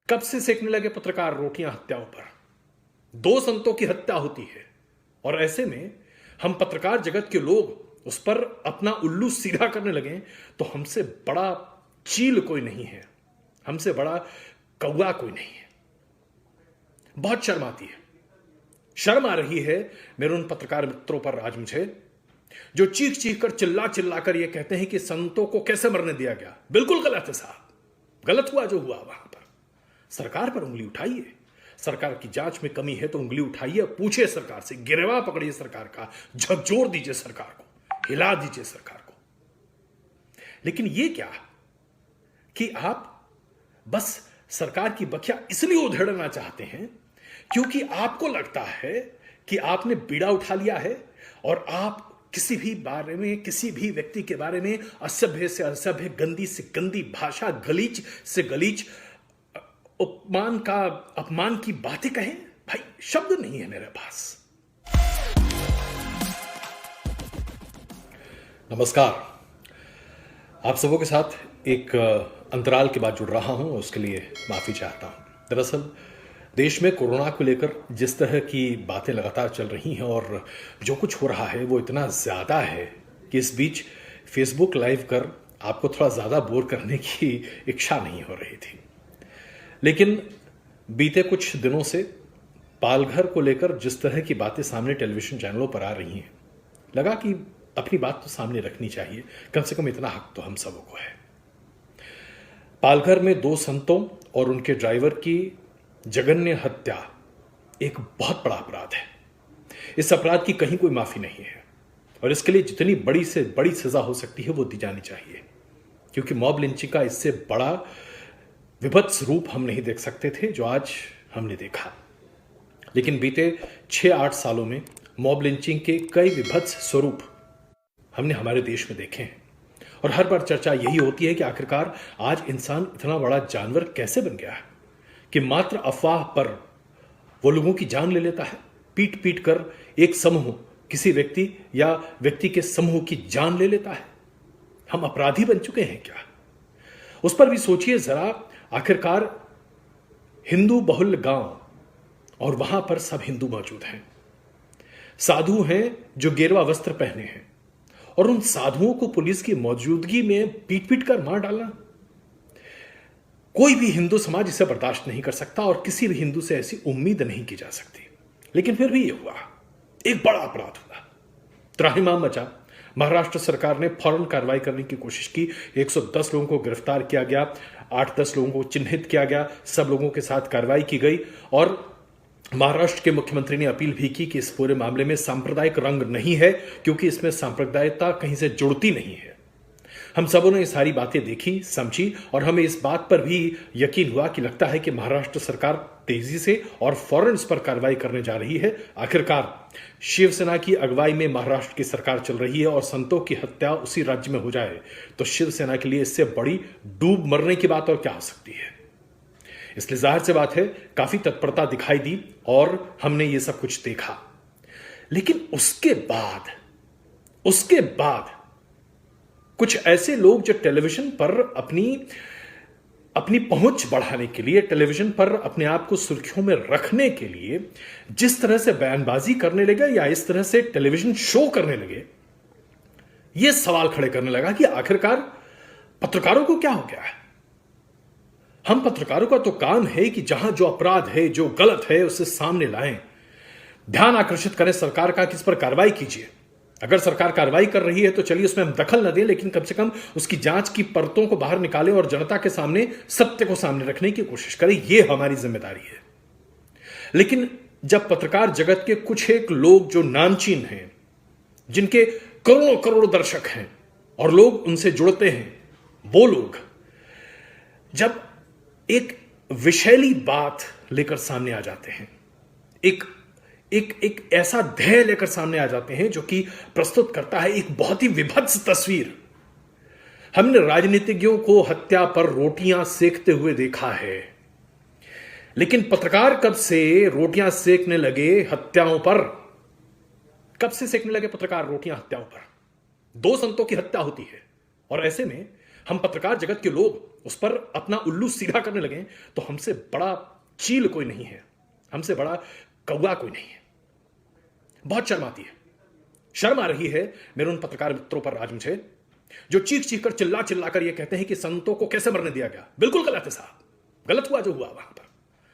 कब से सेकने लगे पत्रकार रोटियां हत्याओं पर? 2 संतों की हत्या होती है और ऐसे में हम पत्रकार जगत के लोग उस पर अपना उल्लू सीधा करने लगे तो हमसे बड़ा चील कोई नहीं है, हमसे बड़ा कौवा कोई नहीं है। बहुत शर्म आती है, शर्म आ रही है मेरे उन पत्रकार मित्रों पर आज मुझे, जो चीख चीख कर चिल्ला चिल्ला कर यह कहते हैं कि संतों को कैसे मरने दिया गया। बिल्कुल गलत है साहब, गलत हुआ जो हुआ। वहां पर सरकार पर उंगली उठाइए, सरकार की जांच में कमी है तो उंगली उठाइए, पूछिए सरकार से, गिरवा पकड़िए सरकार का, झकझोर दीजिए सरकार को, हिला दीजिए सरकार को। लेकिन यह क्या कि आप बस सरकार की बखिया इसलिए उधेड़ना चाहते हैं क्योंकि आपको लगता है कि आपने बीड़ा उठा लिया है और आप किसी भी बारे में, किसी भी व्यक्ति के बारे में असभ्य से असभ्य, गंदी से गंदी भाषा, गलीच से गलीच, उपमान का अपमान की बातें कहें। भाई शब्द नहीं है मेरे पास। नमस्कार, आप सबों के साथ एक अंतराल के बाद जुड़ रहा हूं, उसके लिए माफी चाहता हूं। दरअसल देश में कोरोना को लेकर जिस तरह की बातें लगातार चल रही हैं और जो कुछ हो रहा है वो इतना ज़्यादा है कि इस बीच फेसबुक लाइव कर आपको थोड़ा ज़्यादा बोर करने की इच्छा नहीं हो रही थी। लेकिन बीते कुछ दिनों से पालघर को लेकर जिस तरह की बातें सामने टेलीविजन चैनलों पर आ रही हैं, लगा कि अपनी बात तो सामने रखनी चाहिए, कम से कम इतना हक तो हम सबों को है। पालघर में 2 संतों और उनके ड्राइवर की जघन्य हत्या एक बहुत बड़ा अपराध है। इस अपराध की कहीं कोई माफी नहीं है और इसके लिए जितनी बड़ी से बड़ी सजा हो सकती है वो दी जानी चाहिए, क्योंकि मॉब लिंचिंग का इससे बड़ा विभत्स रूप हम नहीं देख सकते थे जो आज हमने देखा। लेकिन बीते 6-8 सालों में मॉब लिंचिंग के कई विभत्स स्वरूप हमने हमारे देश में देखे हैं और हर बार चर्चा यही होती है कि आखिरकार आज इंसान इतना बड़ा जानवर कैसे बन गया है कि मात्र अफवाह पर वो लोगों की जान ले लेता है। पीट पीट कर एक समूह, किसी व्यक्ति या व्यक्ति के समूह की जान ले लेता है। हम अपराधी बन चुके हैं क्या? उस पर भी सोचिए जरा। आखिरकार हिंदू बहुल गांव और वहां पर सब हिंदू मौजूद हैं, साधु हैं जो गेरुआ वस्त्र पहने हैं, और उन साधुओं को पुलिस की मौजूदगी में पीट पीट कर मार डालना, कोई भी हिंदू समाज इसे बर्दाश्त नहीं कर सकता और किसी भी हिंदू से ऐसी उम्मीद नहीं की जा सकती। लेकिन फिर भी यह हुआ, एक बड़ा अपराध हुआ, त्राहिमाम मचा। महाराष्ट्र सरकार ने फौरन कार्रवाई करने की कोशिश की, 110 लोगों को गिरफ्तार किया गया, 8-10 लोगों को चिन्हित किया गया, सब लोगों के साथ कार्रवाई की गई और महाराष्ट्र के मुख्यमंत्री ने अपील भी की कि इस पूरे मामले में सांप्रदायिक रंग नहीं है, क्योंकि इसमें सांप्रदायिकता कहीं से जुड़ती नहीं है। हम सबों ने ये सारी बातें देखी, समझी और हमें इस बात पर भी यकीन हुआ कि लगता है कि महाराष्ट्र सरकार तेजी से और फौरन इस पर कार्रवाई करने जा रही है। आखिरकार शिवसेना की अगुवाई में महाराष्ट्र की सरकार चल रही है और संतों की हत्या उसी राज्य में हो जाए तो शिवसेना के लिए इससे बड़ी डूब मरने की बात और क्या हो सकती है। इसलिए जाहिर सी बात है काफी तत्परता दिखाई दी और हमने ये सब कुछ देखा। लेकिन उसके बाद कुछ ऐसे लोग जो टेलीविजन पर अपनी पहुंच बढ़ाने के लिए, टेलीविजन पर अपने आप को सुर्खियों में रखने के लिए जिस तरह से बयानबाजी करने लगे या इस तरह से टेलीविजन शो करने लगे, यह सवाल खड़े करने लगा कि आखिरकार पत्रकारों को क्या हो गया है। हम पत्रकारों का तो काम है कि जहां जो अपराध है, जो गलत है, उसे सामने लाएं, ध्यान आकर्षित करें सरकार का कि इस पर कार्रवाई कीजिए। अगर सरकार कार्रवाई कर रही है तो चलिए उसमें हम दखल न दें, लेकिन कम से कम उसकी जांच की परतों को बाहर निकालें और जनता के सामने सत्य को सामने रखने की कोशिश करें। यह हमारी जिम्मेदारी है। लेकिन जब पत्रकार जगत के कुछ एक लोग जो नामचीन हैं, जिनके करोड़ों करोड़ दर्शक हैं और लोग उनसे जुड़ते हैं, वो लोग जब एक विषैली बात लेकर सामने आ जाते हैं, एक ऐसा ध्येय लेकर सामने आ जाते हैं जो कि प्रस्तुत करता है एक बहुत ही विभत्स तस्वीर। हमने राजनीतिज्ञों को हत्या पर रोटियां सेकते हुए देखा है, लेकिन पत्रकार कब से रोटियां सेकने लगे हत्याओं पर? कब से सेकने लगे पत्रकार रोटियां हत्याओं पर? 2 संतों की हत्या होती है और ऐसे में हम पत्रकार जगत के लोग उस पर अपना उल्लू सीधा करने लगे तो हमसे बड़ा चील कोई नहीं है, हमसे बड़ा कौवा कोई नहीं है। बहुत शर्म आती है, शर्म आ रही है मेरे उन पत्रकार मित्रों पर आज मुझे, जो चीख चीख कर चिल्ला चिल्ला कर ये कहते हैं कि संतों को कैसे मरने दिया गया। बिल्कुल गलत है साहब, गलत हुआ जो हुआ वहां पर।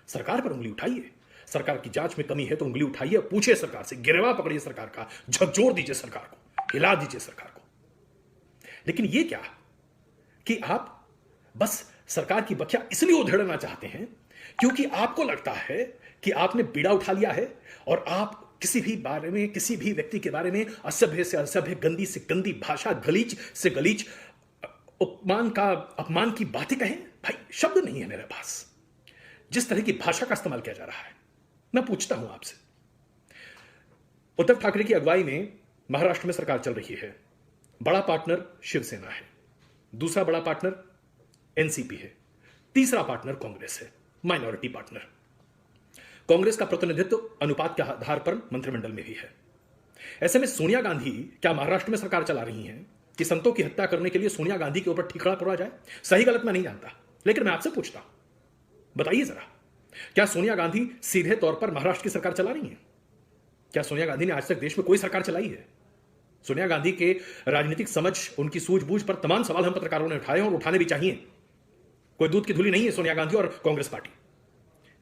सरकार पर उंगली उठाइए, सरकार की जांच में कमी है तो उंगली उठाइए, पूछिए सरकार से, गिरवा पकड़िए सरकार का, झकझोर दीजिए सरकार को, हिला दीजिए सरकार को। लेकिन ये क्या कि आप बस सरकार की बखिया इसलिए उधेड़ना चाहते हैं क्योंकि आपको लगता है कि आपने बीड़ा उठा लिया है और आप किसी भी बारे में, किसी भी व्यक्ति के बारे में असभ्य से असभ्य, गंदी से गंदी भाषा, गलीच से गलीच, उपमान का अपमान की बातें कहें। भाई शब्द नहीं है मेरे पास जिस तरह की भाषा का इस्तेमाल किया जा रहा है। मैं पूछता हूं आपसे, उद्धव ठाकरे की अगुवाई में महाराष्ट्र में सरकार चल रही है, बड़ा पार्टनर शिवसेना है, दूसरा बड़ा पार्टनर एनसीपी है, तीसरा पार्टनर कांग्रेस है, माइनॉरिटी पार्टनर। कांग्रेस का प्रतिनिधित्व अनुपात के आधार पर मंत्रिमंडल में भी है। ऐसे में सोनिया गांधी क्या महाराष्ट्र में सरकार चला रही हैं कि संतों की हत्या करने के लिए सोनिया गांधी के ऊपर ठीकरा पड़ा जाए? सही गलत मैं नहीं जानता, लेकिन मैं आपसे पूछता हूं, बताइए जरा, क्या सोनिया गांधी सीधे तौर पर महाराष्ट्र की सरकार चला रही है? क्या सोनिया गांधी ने आज तक देश में कोई सरकार चलाई है? सोनिया गांधी के राजनीतिक समझ, उनकी सूझबूझ पर तमाम सवाल हम पत्रकारों ने उठाए और उठाने भी चाहिए। कोई दूध की धुली नहीं है सोनिया गांधी और कांग्रेस पार्टी।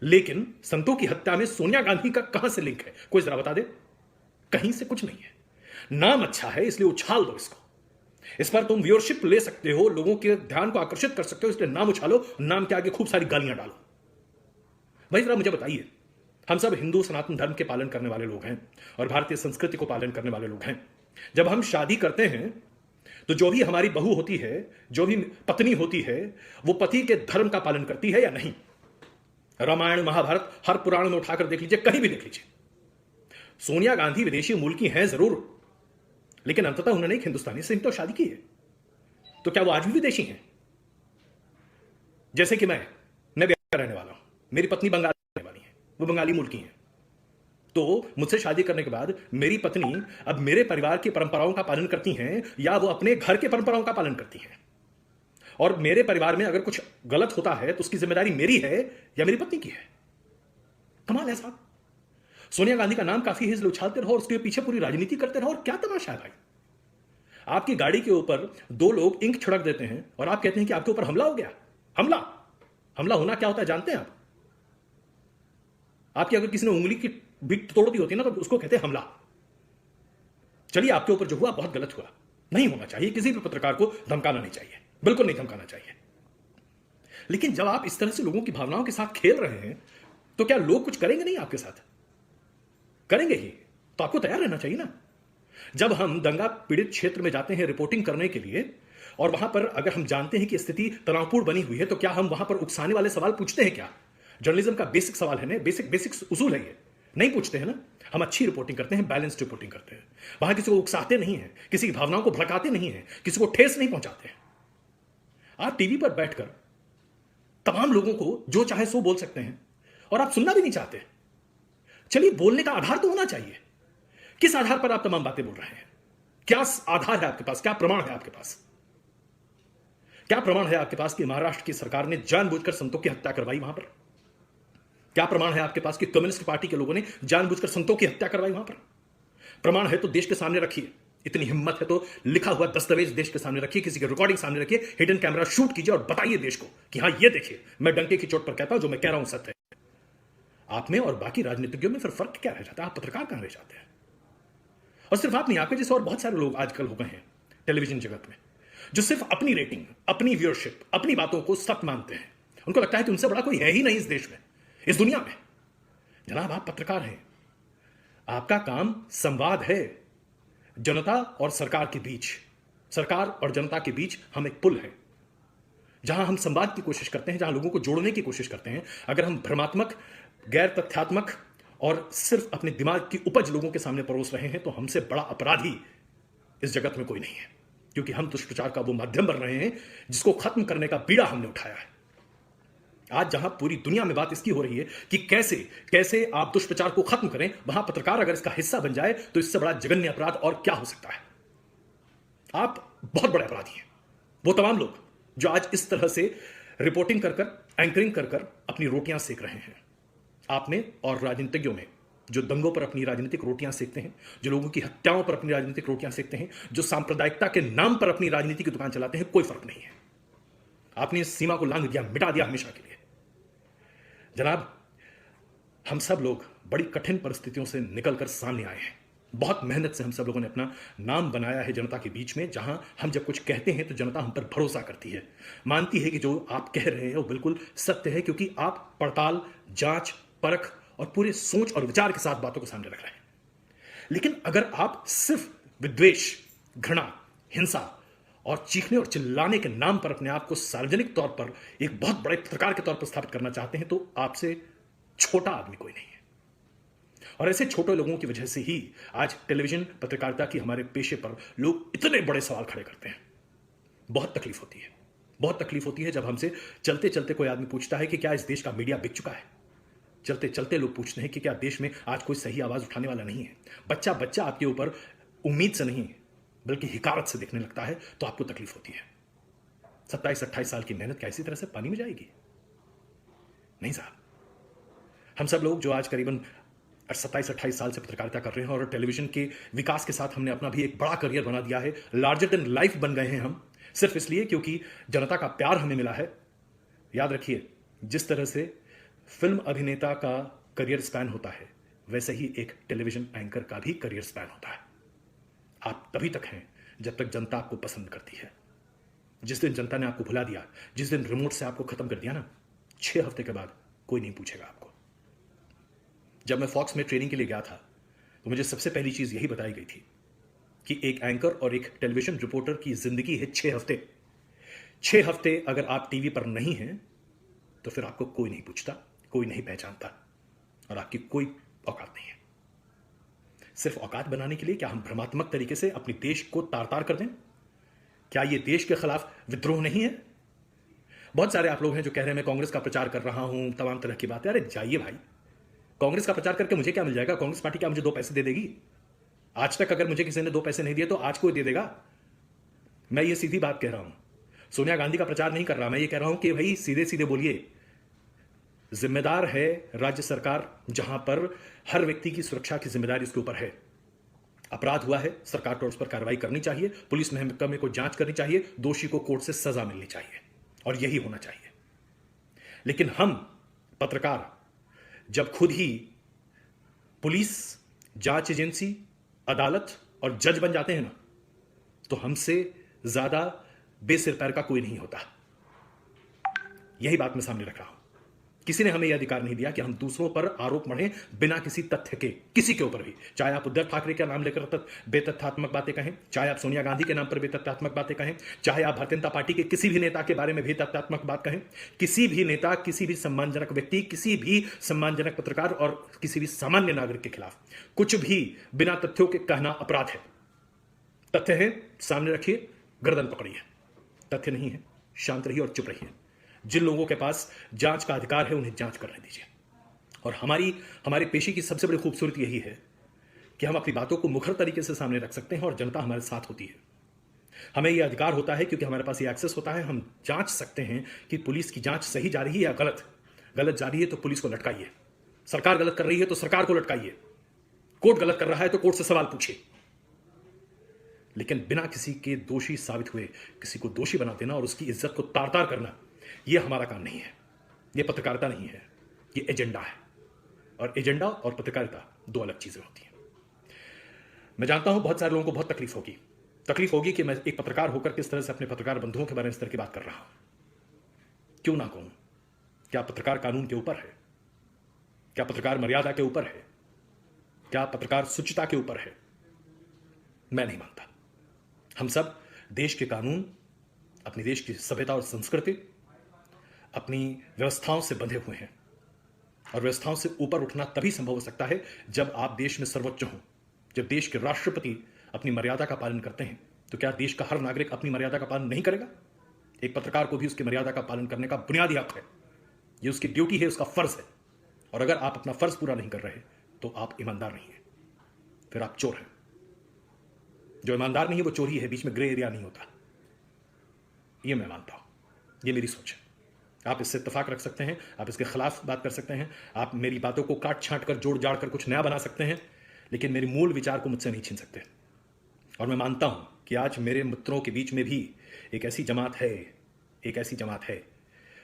लेकिन संतों की हत्या में सोनिया गांधी का कहां से लिंक है? कोई जरा बता दे। कहीं से कुछ नहीं है। नाम अच्छा है इसलिए उछाल दो इसको, इस पर तुम व्यूअरशिप ले सकते हो, लोगों के ध्यान को आकर्षित कर सकते हो, इसलिए नाम उछालो, नाम के आगे खूब सारी गालियां डालो। भाई जरा मुझे बताइए, हम सब हिंदू सनातन धर्म के पालन करने वाले लोग हैं और भारतीय संस्कृति को पालन करने वाले लोग हैं। जब हम शादी करते हैं तो जो भी हमारी बहू होती है, जो भी पत्नी होती है, वो पति के धर्म का पालन करती है या नहीं? रामायण महाभारत हर पुराण में उठाकर देख लीजिए, कहीं भी देख लीजिए। सोनिया गांधी विदेशी मूल की हैं जरूर, लेकिन अंततः उन्होंने एक हिंदुस्तानी से ही तो शादी की है। तो क्या वो आज भी विदेशी हैं? जैसे कि मैं बिहार रहने वाला हूं, मेरी पत्नी बंगाल रहने वाली है, वो बंगाली मूल की है। तो मुझसे शादी करने के बाद मेरी पत्नी अब मेरे परिवार की परंपराओं का पालन करती हैं या वो अपने घर के परंपराओं का पालन करती हैं? और मेरे परिवार में अगर कुछ गलत होता है तो उसकी जिम्मेदारी मेरी है या मेरी पत्नी की है? कमाल है साहब। सोनिया गांधी का नाम काफी है इसलिए उछालते रहो और उसके पीछे पूरी राजनीति करते रहो, और क्या तमाशा है भाई। आपकी गाड़ी के ऊपर दो लोग इंक छिड़क देते हैं और आप कहते हैं कि आपके ऊपर हमला हो गया। हमला होना क्या होता है जानते हैं आप? आपकी अगर किसी ने उंगली की भी तोड़ दी होती है ना तो उसको कहते हैं हमला। चलिए, आपके ऊपर जो हुआ बहुत गलत हुआ, नहीं होना चाहिए, किसी भी पत्रकार को धमकाना नहीं चाहिए, बिल्कुल नहीं धमकाना चाहिए। लेकिन जब आप इस तरह से लोगों की भावनाओं के साथ खेल रहे हैं तो क्या लोग कुछ करेंगे नहीं आपके साथ? करेंगे ही, तो आपको तैयार रहना चाहिए ना। जब हम दंगा पीड़ित क्षेत्र में जाते हैं रिपोर्टिंग करने के लिए और वहां पर अगर हम जानते हैं कि स्थिति तनावपूर्ण बनी हुई है तो क्या हम वहां पर उकसाने वाले सवाल पूछते हैं क्या? जर्नलिज्म का बेसिक सवाल है ना, बेसिक उसूल है ये, नहीं पूछते हैं ना। हम अच्छी रिपोर्टिंग करते हैं, बैलेंस्ड रिपोर्टिंग करते हैं, वहां किसी को उकसाते नहीं है, किसी की भावनाओं को भड़काते नहीं है, किसी को ठेस नहीं पहुंचाते हैं। आप टीवी पर बैठकर तमाम लोगों को जो चाहे सो बोल सकते हैं और आप सुनना भी नहीं चाहते। चलिए, बोलने का आधार तो होना चाहिए। किस आधार पर आप तमाम बातें बोल रहे हैं? क्या आधार है आपके पास? क्या प्रमाण है आपके पास? क्या प्रमाण है आपके पास कि महाराष्ट्र की सरकार ने जानबूझकर संतों की हत्या करवाई वहां पर? क्या प्रमाण है आपके पास कि कम्युनिस्ट पार्टी के लोगों ने जानबूझकर संतों की हत्या करवाई वहां पर? प्रमाण है तो देश के सामने रखिए। इतनी हिम्मत है तो लिखा हुआ दस्तावेज देश के सामने रखिए, किसी की रिकॉर्डिंग सामने रखिए, हिडन कैमरा शूट कीजिए और बताइए देश को कि हां ये देखिए, मैं डंके की चोट पर कहता हूं, जो मैं कह रहा हूं सत्य है। आप में और बाकी राजनीतिज्ञों में फिर फर्क क्या रह जाता है? आप पत्रकार कहां रह जाते हैं? और सिर्फ आप नहीं, आपके जैसे और बहुत सारे लोग आजकल हो गए हैं टेलीविजन जगत में, जो सिर्फ अपनी रेटिंग, अपनी व्यूअरशिप, अपनी बातों को सत्य मानते हैं। उनको लगता है कि उनसे बड़ा कोई है ही नहीं इस देश में, इस दुनिया में। जनाब, आप पत्रकार हैं, आपका काम संवाद है जनता और सरकार के बीच। सरकार और जनता के बीच हम एक पुल है, जहां हम संवाद की कोशिश करते हैं, जहां लोगों को जोड़ने की कोशिश करते हैं। अगर हम भ्रमात्मक, गैर तथ्यात्मक और सिर्फ अपने दिमाग की उपज लोगों के सामने परोस रहे हैं तो हमसे बड़ा अपराधी इस जगत में कोई नहीं है, क्योंकि हम दुष्प्रचार का वो माध्यम बन रहे हैं जिसको खत्म करने का बीड़ा हमने उठाया है। आज जहां पूरी दुनिया में बात इसकी हो रही है कि कैसे कैसे आप दुष्प्रचार को खत्म करें, वहां पत्रकार अगर इसका हिस्सा बन जाए तो इससे बड़ा जघन्य अपराध और क्या हो सकता है? आप बहुत बड़े अपराधी हैं। वो तमाम लोग जो आज इस तरह से रिपोर्टिंग कर कर, एंकरिंग कर कर अपनी रोटियां सेक रहे हैं। आपने और राजनीतिज्ञों में जो दंगों पर अपनी राजनीतिक रोटियां सेकते हैं, जो लोगों की हत्याओं पर अपनी राजनीतिक रोटियां सेकते हैं, जो सांप्रदायिकता के नाम पर अपनी राजनीति की दुकान चलाते हैं, कोई फर्क नहीं है। आपने इस सीमा को लांघ दिया, मिटा दिया हमेशा के लिए। जनाब, हम सब लोग बड़ी कठिन परिस्थितियों से निकलकर सामने आए हैं। बहुत मेहनत से हम सब लोगों ने अपना नाम बनाया है जनता के बीच में, जहां हम जब कुछ कहते हैं तो जनता हम पर भरोसा करती है, मानती है कि जो आप कह रहे हैं वो बिल्कुल सत्य है, क्योंकि आप पड़ताल, जांच, परख और पूरे सोच और विचार के साथ बातों को सामने रख रहे हैं। लेकिन अगर आप सिर्फ विद्वेष, घृणा, हिंसा और चीखने और चिल्लाने के नाम पर अपने आप को सार्वजनिक तौर पर एक बहुत बड़े पत्रकार के तौर पर स्थापित करना चाहते हैं, तो आपसे छोटा आदमी कोई नहीं है। और ऐसे छोटे लोगों की वजह से ही आज टेलीविजन पत्रकारिता की हमारे पेशे पर लोग इतने बड़े सवाल खड़े करते हैं। बहुत तकलीफ होती है, बहुत तकलीफ होती है जब हमसे चलते चलते कोई आदमी पूछता है कि क्या इस देश का मीडिया बिक चुका है। चलते चलते लोग पूछते हैं कि क्या देश में आज कोई सही आवाज उठाने वाला नहीं है। बच्चा बच्चा आपके ऊपर उम्मीद से नहीं बल्कि हिकारत से देखने लगता है, तो आपको तकलीफ होती है। 27-28 साल की मेहनत क्या इसी तरह से पानी में जाएगी? नहीं साहब। हम सब लोग जो आज करीबन 27-28 साल से पत्रकारिता कर रहे हैं और टेलीविजन के विकास के साथ हमने अपना भी एक बड़ा करियर बना दिया है, लार्जर देन लाइफ बन गए हैं हम, सिर्फ इसलिए क्योंकि जनता का प्यार हमें मिला है। याद रखिए, जिस तरह से फिल्म अभिनेता का करियर स्पैन होता है, वैसे ही एक टेलीविजन एंकर का भी करियर स्पैन होता है। आप तभी तक हैं जब तक जनता आपको पसंद करती है। जिस दिन जनता ने आपको भुला दिया, जिस दिन रिमोट से आपको खत्म कर दिया ना, 6 हफ्ते के बाद कोई नहीं पूछेगा आपको। जब मैं फॉक्स में ट्रेनिंग के लिए गया था तो मुझे सबसे पहली चीज यही बताई गई थी कि एक एंकर और एक टेलीविजन रिपोर्टर की जिंदगी है 6 हफ्ते। 6 हफ्ते अगर आप टीवी पर नहीं हैं तो फिर आपको कोई नहीं पूछता, कोई नहीं पहचानता और आपकी कोई औकात नहीं है। सिर्फ औकात बनाने के लिए क्या हम भ्रमात्मक तरीके से अपने देश को तार तार कर दें? क्या यह देश के खिलाफ विद्रोह नहीं है? बहुत सारे आप लोग हैं जो कह रहे हैं मैं कांग्रेस का प्रचार कर रहा हूं, तमाम तरह की बातें। अरे जाइए भाई, कांग्रेस का प्रचार करके मुझे क्या मिल जाएगा? कांग्रेस पार्टी क्या मुझे 2 पैसे दे देगी? आज तक अगर मुझे किसी ने 2 पैसे नहीं दिए तो आज कोई दे देगा? मैं ये सीधी बात कह रहा हूं। सोनिया गांधी का प्रचार नहीं कर रहा, मैं ये कह रहा हूं कि भाई सीधे सीधे बोलिए। जिम्मेदार है राज्य सरकार, जहां पर हर व्यक्ति की सुरक्षा की जिम्मेदारी उसके ऊपर है। अपराध हुआ है, सरकार को उस पर कार्रवाई करनी चाहिए, पुलिस महकमे को जांच करनी चाहिए, दोषी को कोर्ट से सजा मिलनी चाहिए और यही होना चाहिए। लेकिन हम पत्रकार जब खुद ही पुलिस, जांच एजेंसी, अदालत और जज बन जाते हैं ना, तो हमसे ज्यादा बेसिर पैर का कोई नहीं होता। यही बात मैं सामने रख रहा हूं। किसी ने हमें यह अधिकार नहीं दिया कि हम दूसरों पर आरोप मढ़ें बिना किसी तथ्य के, किसी के ऊपर भी। चाहे आप उद्धव ठाकरे का नाम लेकर बेतथ्यात्मक बातें कहें, चाहे आप सोनिया गांधी के नाम पर बेतथ्यात्मक बातें कहें, चाहे आप भारतीय जनता पार्टी के किसी भी नेता के बारे में बेतथ्यात्मक बात कहें। किसी भी नेता, किसी भी सम्मानजनक व्यक्ति, किसी भी सम्मानजनक पत्रकार और किसी भी सामान्य नागरिक के खिलाफ कुछ भी बिना तथ्यों के कहना अपराध है। तथ्य है, सामने रखिए, गर्दन पकड़िए। तथ्य नहीं है, शांत रहिए और चुप रहिए। जिन लोगों के पास जांच का अधिकार है उन्हें जांच करने दीजिए। और हमारे पेशे की सबसे बड़ी खूबसूरती यही है कि हम अपनी बातों को मुखर तरीके से सामने रख सकते हैं और जनता हमारे साथ होती है। हमें यह अधिकार होता है क्योंकि हमारे पास ये एक्सेस होता है। हम जांच सकते हैं कि पुलिस की जांच सही जा रही है या गलत। गलत जा रही है तो पुलिस को लटकाइए, सरकार गलत कर रही है तो सरकार को लटकाइए, कोर्ट गलत कर रहा है तो कोर्ट से सवाल पूछिए। लेकिन बिना किसी के दोषी साबित हुए किसी को दोषी बना देना और उसकी इज्जत को तार तार करना, यह हमारा काम नहीं है। यह पत्रकारिता नहीं है, यह एजेंडा है। और एजेंडा और पत्रकारिता 2 अलग चीजें होती हैं। मैं जानता हूं बहुत सारे लोगों को बहुत तकलीफ होगी कि मैं एक पत्रकार होकर किस तरह से अपने पत्रकार बंधुओं के बारे में इस तरह की बात कर रहा हूं। क्यों ना कहूं? क्या पत्रकार कानून के ऊपर है? क्या पत्रकार मर्यादा के ऊपर है? क्या पत्रकार शुचिता के ऊपर है? मैं नहीं मानता। हम सब देश के कानून, अपनी देश की सभ्यता और संस्कृति, अपनी व्यवस्थाओं से बंधे हुए हैं। और व्यवस्थाओं से ऊपर उठना तभी संभव हो सकता है जब आप देश में सर्वोच्च हों। जब देश के राष्ट्रपति अपनी मर्यादा का पालन करते हैं तो क्या देश का हर नागरिक अपनी मर्यादा का पालन नहीं करेगा? एक पत्रकार को भी उसकी मर्यादा का पालन करने का बुनियादी हक है। यह उसकी ड्यूटी है, उसका फर्ज है। और अगर आप अपना फर्ज पूरा नहीं कर रहे तो आप ईमानदार नहीं है, फिर आप चोर हैं। जो ईमानदार नहीं है वो चोर ही है, बीच में ग्रे एरिया नहीं होता। यह मैं मानता हूं, यह मेरी सोच है। आप इससे इत्तेफाक रख सकते हैं, आप इसके खिलाफ बात कर सकते हैं, आप मेरी बातों को काट छांट कर जोड़ जाड़ कर कुछ नया बना सकते हैं, लेकिन मेरे मूल विचार को मुझसे नहीं छीन सकते। और मैं मानता हूं कि आज मेरे मित्रों के बीच में भी एक ऐसी जमात है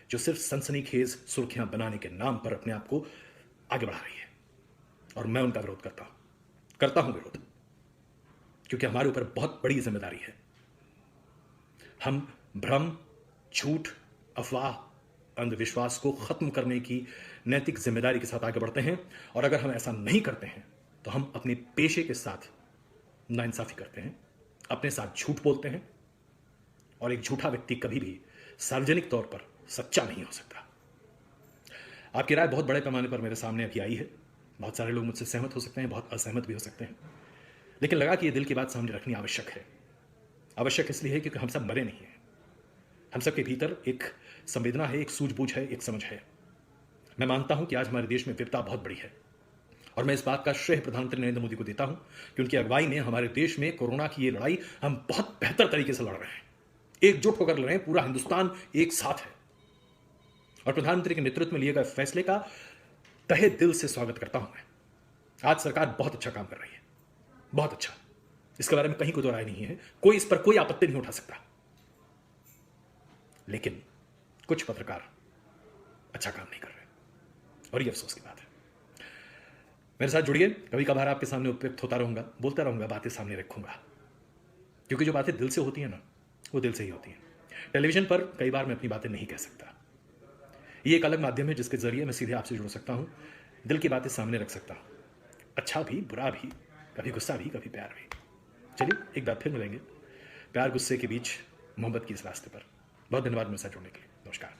जो सिर्फ सनसनीखेज सुर्खियां बनाने के नाम पर अपने आप को आगे बढ़ा रही है, और मैं उनका विरोध करता हूं विरोध, क्योंकि हमारे ऊपर बहुत बड़ी जिम्मेदारी है। हम भ्रम, झूठ, अफवाह, अंधविश्वास को खत्म करने की नैतिक जिम्मेदारी के साथ आगे बढ़ते हैं, और अगर हम ऐसा नहीं करते हैं तो हम अपने पेशे के साथ नाइंसाफी करते हैं, अपने साथ झूठ बोलते हैं, और एक झूठा व्यक्ति कभी भी सार्वजनिक तौर पर सच्चा नहीं हो सकता। आपकी राय बहुत बड़े पैमाने पर मेरे सामने अभी आई है। बहुत सारे लोग मुझसे सहमत हो सकते हैं, बहुत असहमत भी हो सकते हैं, लेकिन लगा कि यह दिल की बात सामने रखनी आवश्यक है। आवश्यक इसलिए है क्योंकि हम सब मरे नहीं हैं। हम सबके भीतर एक संवेदना है, एक सूझबूझ है, एक समझ है। मैं मानता हूं कि आज हमारे देश में विपदा बहुत बड़ी है, और मैं इस बात का श्रेय प्रधानमंत्री नरेंद्र मोदी को देता हूं कि उनकी अगुवाई में हमारे देश में कोरोना की ये लड़ाई हम बहुत बेहतर तरीके से लड़ रहे हैं, एकजुट होकर लड़ रहे हैं। पूरा हिंदुस्तान एक साथ है, और प्रधानमंत्री के नेतृत्व में लिए गए फैसले का तहे दिल से स्वागत करता हूं मैं। आज सरकार बहुत अच्छा काम कर रही है, बहुत अच्छा। इसके बारे में कहीं कोई दो राय नहीं है, कोई इस पर कोई आपत्ति नहीं उठा सकता। लेकिन कुछ पत्रकार अच्छा काम नहीं कर रहे, और ये अफसोस की बात है। मेरे साथ जुड़िए, कभी कभार आपके सामने उपयुक्त होता रहूंगा, बोलता रहूंगा, बातें सामने रखूंगा, क्योंकि जो बातें दिल से होती है ना, वो दिल से ही होती हैं। टेलीविजन पर कई बार मैं अपनी बातें नहीं कह सकता। ये एक अलग माध्यम है जिसके जरिए मैं सीधे आपसे जुड़ सकता हूं, दिल की बातें सामने रख सकता हूं, अच्छा भी, बुरा भी, कभी गुस्सा भी, कभी प्यार भी। चलिए एक बार फिर मिलेंगे प्यार गुस्से के बीच मोहब्बत की इस रास्ते पर। बहुत धन्यवाद मेरे साथ जुड़ने के लिए। नमस्कार।